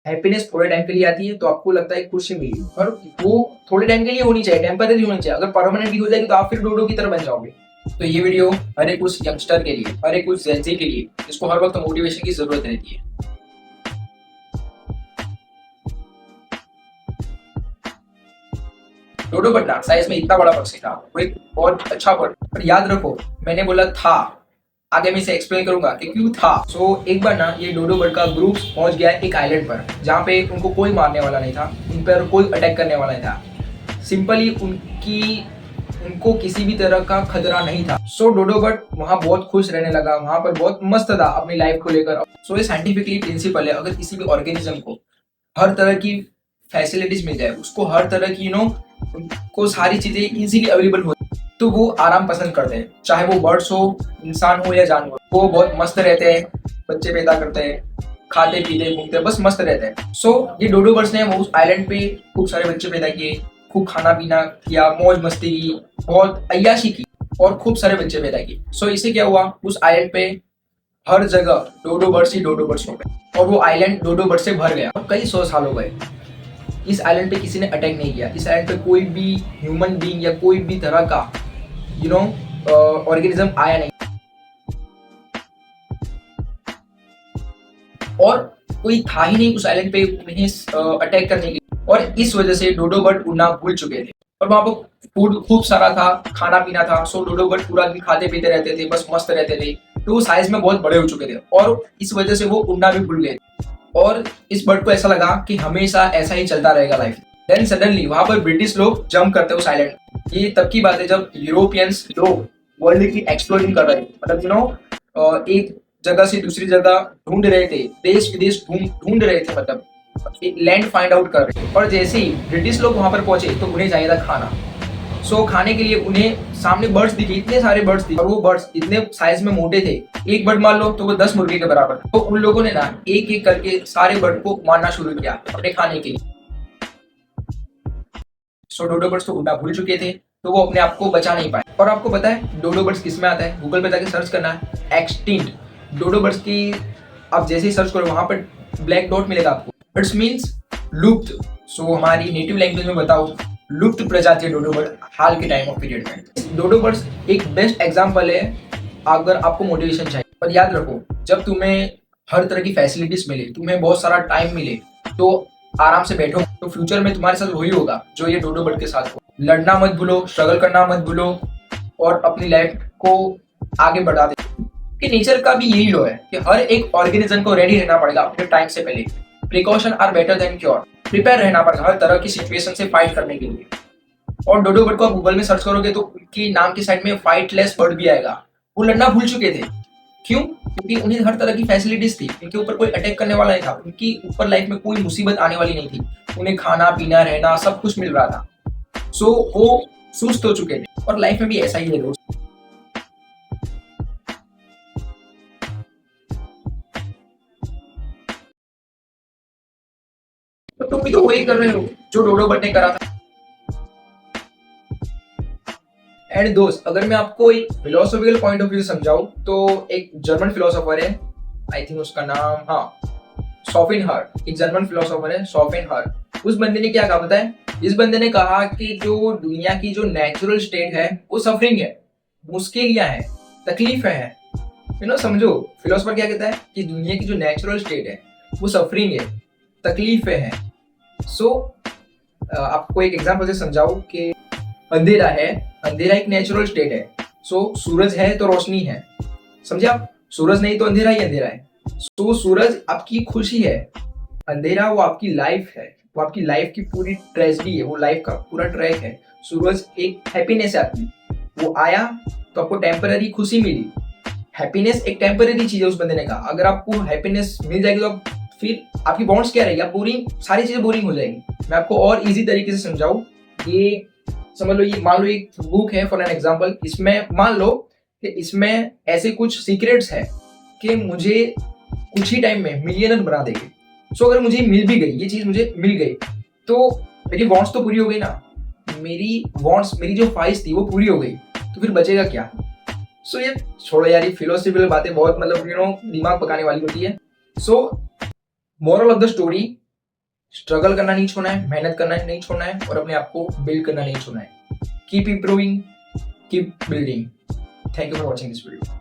Happiness थोड़े time के लिए आती है तो आपको लगता है खुशी मिली, और वो थोड़े टाइम के लिए होनी चाहिए, टेम्पररी होनी चाहिए। अगर परमानेंट हो जाएगी तो आप फिर डोडो की तरह बन जाओगे। तो ये वीडियो हर एक उस यंगस्टर के लिए, हर एक उस जेंजी के लिए जिसको हर वक्त मोटिवेशन की जरूरत रहती है। डोडो बनना साइज में इतना बड़ा पक्षी था, वो एक बहुत अच्छा वर्ड, पर याद रखो मैंने बोला था, आगे मैं इसे एक्सप्लेन करूंगा कि क्यों था। एक बार ना ये डोडो बर्ड का ग्रुप पहुंच गया एक आइलैंड पर, जहाँ पे उनको कोई मारने वाला नहीं था, उन पर कोई अटैक करने वाला नहीं था। सिंपली उनको किसी भी तरह का खतरा नहीं था। डोडो बर्ड वहाँ बहुत खुश रहने लगा, वहाँ पर बहुत मस्त था अपनी लाइफ को लेकर। ये साइंटिफिकली प्रिंसिपल है, अगर किसी भी ऑर्गेनिज्म को हर तरह की फैसिलिटीज मिल जाए, उसको हर तरह की को सारी चीजें इजीली अवेलेबल हो, तो वो आराम पसंद करते हैं। चाहे वो बर्ड्स हो, इंसान हो या जानवर, वो बहुत मस्त रहते हैं, बच्चे पैदा करते हैं, खाते पीते घूमते हैं, बस मस्त रहते हैं। ये डोडो बर्ड्स ने उस आइलैंड पे खूब सारे बच्चे पैदा किए, खूब खाना पीना किया, मौज मस्ती की, बहुत अय्याशी की और खूब सारे बच्चे पैदा किए। इससे क्या हुआ, उस आइलैंड पे हर जगह डोडो बर्ड्स ही डोडो बर्ड्स हो गए, और वो आइलैंड डोडो बर्ड से भर गया। कई 100 साल हो गए, इस आइलैंड पे किसी ने अटैक नहीं किया, इस आइलैंड पे कोई भी ह्यूमन बीइंग या कोई भी तरह का ऑर्गेनिज्म आया नहीं, और कोई था ही नहीं उस आइलैंड पे उन्हें अटैक करने के लिए। और इस वजह से डोडो बर्ड उड़ना भूल चुके थे, और वहां पर फूड खूब सारा था, खाना पीना था। डोडो बर्ड पूरा दिन खाते पीते रहते थे, बस मस्त रहते थे। तो वो साइज में बहुत बड़े हो चुके थे, और इस वजह से वो उड़ना भी भूल गए। और इस बर्ड को ऐसा लगा कि हमेशा ऐसा ही चलता रहेगा लाइफ। देन सडनली वहां पर ब्रिटिश लोग जंप करते उस आइलैंड। ये तब की बात है जब यूरोपियंस लोग वर्ल्ड की एक्सप्लोरिंग कर रहे थे, मतलब एक जगह से दूसरी जगह ढूंढ रहे थे, देश विदेश ढूंढ रहे थे, मतलब एक लैंड फाइंड आउट कर रहे थे। और जैसे ही ब्रिटिश लोग वहां पर पहुंचे तो उन्हें चाहिए था खाना। खाने के लिए उन्हें सामने बर्ड्स दिखे, इतने सारे बर्ड्स दिखे, और वो बर्ड्स इतने साइज में मोटे थे, एक बर्ड मान लो तो वो 10 मुर्गे के बराबर। तो उन लोगों ने ना एक एक करके सारे बर्ड को मारना शुरू किया अपने खाने के लिए। डोडो बर्ड्स तो उड़ना भूल चुके थे, तो वो अपने आप को बचा नहीं पाए। और आपको पता है डोडो बर्ड्स किस में आता है? गूगल पे जाके सर्च करना है एक्सटिंक्ट डोडो बर्ड्स की। आप जैसे ही सर्च करो वहां पर ब्लैक डॉट मिलेगा आपको, इट्स मीन्स लुप्त। हमारी नेटिव लैंग्वेज में बताओ, लुप्त प्रजाति डोडो बर्ड हाल के टाइम ऑफ पीरियड में। डोडो बर्ड्स एक बेस्ट एग्जांपल है अगर आपको मोटिवेशन चाहिए। और याद रखो, जब तुम्हें हर तरह की फैसिलिटीज मिले, तुम्हें बहुत सारा टाइम मिले, तो आराम से बैठो, तो फ्यूचर में तुम्हारे साथ वही होगा जो ये डोडो बर्ड के साथ हो। लड़ना मत भूलो, स्ट्रगल करना मत भूलो, और अपनी लाइफ को आगे बढ़ा दे। कि नेचर का भी यही लो है कि हर एक ऑर्गेनिज्म को रेडी रहना पड़ेगा अपने टाइम से पहले। Precaution are better than cure. Prepare रहना पड़ेगा हर तरह की सिचुएशन से फाइट करने के लिए। और डोडो बर्ड को आप गूगल में सर्च करोगे तो उनकी नाम की साइड में फाइटलेस बर्ड भी आएगा। वो लड़ना भूल चुके थे, क्यों? क्योंकि उन्हें हर तरह की फैसिलिटीज थी, उनके ऊपर कोई अटैक करने वाला नहीं था, उनकी ऊपर लाइफ में कोई मुसीबत आने वाली नहीं थी, उन्हें खाना पीना रहना सब कुछ मिल रहा था। वो सुस्त हो चुके थे, और लाइफ में भी ऐसा ही है दोस्त। तो तुम भी तो वही कर रहे हो जो डोडो बर्ड ने करा था। एंड दोस्त, अगर मैं आपको एक फिलोसॉफिकल पॉइंट ऑफ व्यू से समझाऊं, तो एक जर्मन फिलोसोफर है, आई थिंक उसका नाम, हाँ, शोपेनहावर। एक जर्मन फिलोसोफर है शोपेनहावर। उस बंदे ने क्या कहा पता है? इस बंदे ने कहा कि जो दुनिया की जो नेचुरल स्टेट है वो सफरिंग है, मुश्किलियां है, तकलीफ है। समझो फिलोसोफर क्या कहता है कि दुनिया की जो नेचुरल स्टेट है वो सफरिंग है, तकलीफें हैं। आपको एक एग्जांपल से समझाऊं कि अंधेरा है, अंधेरा एक नेचुरल स्टेट है। सूरज है तो रोशनी है, समझे आप? सूरज नहीं तो अंधेरा ही अंधेरा है। सूरज आपकी खुशी है, अंधेरा वो आपकी लाइफ है, वो आपकी लाइफ की पूरी ट्रेजेडी है, वो लाइफ का पूरा ट्रैक है। सूरज एक हैप्पीनेस है आपकी, वो आया तो आपको टेम्पररी खुशी मिली। हैप्पीनेस एक टेम्पररी चीज है, उस बंदे ने कहा। अगर आपको हैप्पीनेस मिल जाएगी तो फिर आपकी बॉन्ड्स क्या रहेगी? आप बोरिंग, सारी चीजें बोरिंग हो जाएंगी। मैं आपको और इजी तरीके से समझाऊं, ये समझ लो, ये मान लो एक बुक है फॉर एन एग्जांपल, इसमें मान लो कि इसमें ऐसे कुछ सीक्रेट्स है कि मुझे कुछ ही टाइम में मिलियनर बना देगी। अगर मुझे मिल भी गई, ये चीज मुझे मिल गई, तो मेरी वॉन्ट्स तो पूरी हो गई ना, मेरी वॉन्ट्स, मेरी जो ख्वाहिश थी वो पूरी हो गई, तो फिर बचेगा क्या? ये छोड़ो यार, ये फिलोसफिकल बातें बहुत मतलब दिमाग पकाने वाली होती है। Moral of the story, struggle करना नहीं छोड़ना है, मेहनत करना नहीं छोड़ना है और अपने आप को बिल्ड करना नहीं छोड़ना है। Keep improving, keep building. Thank you for watching this video.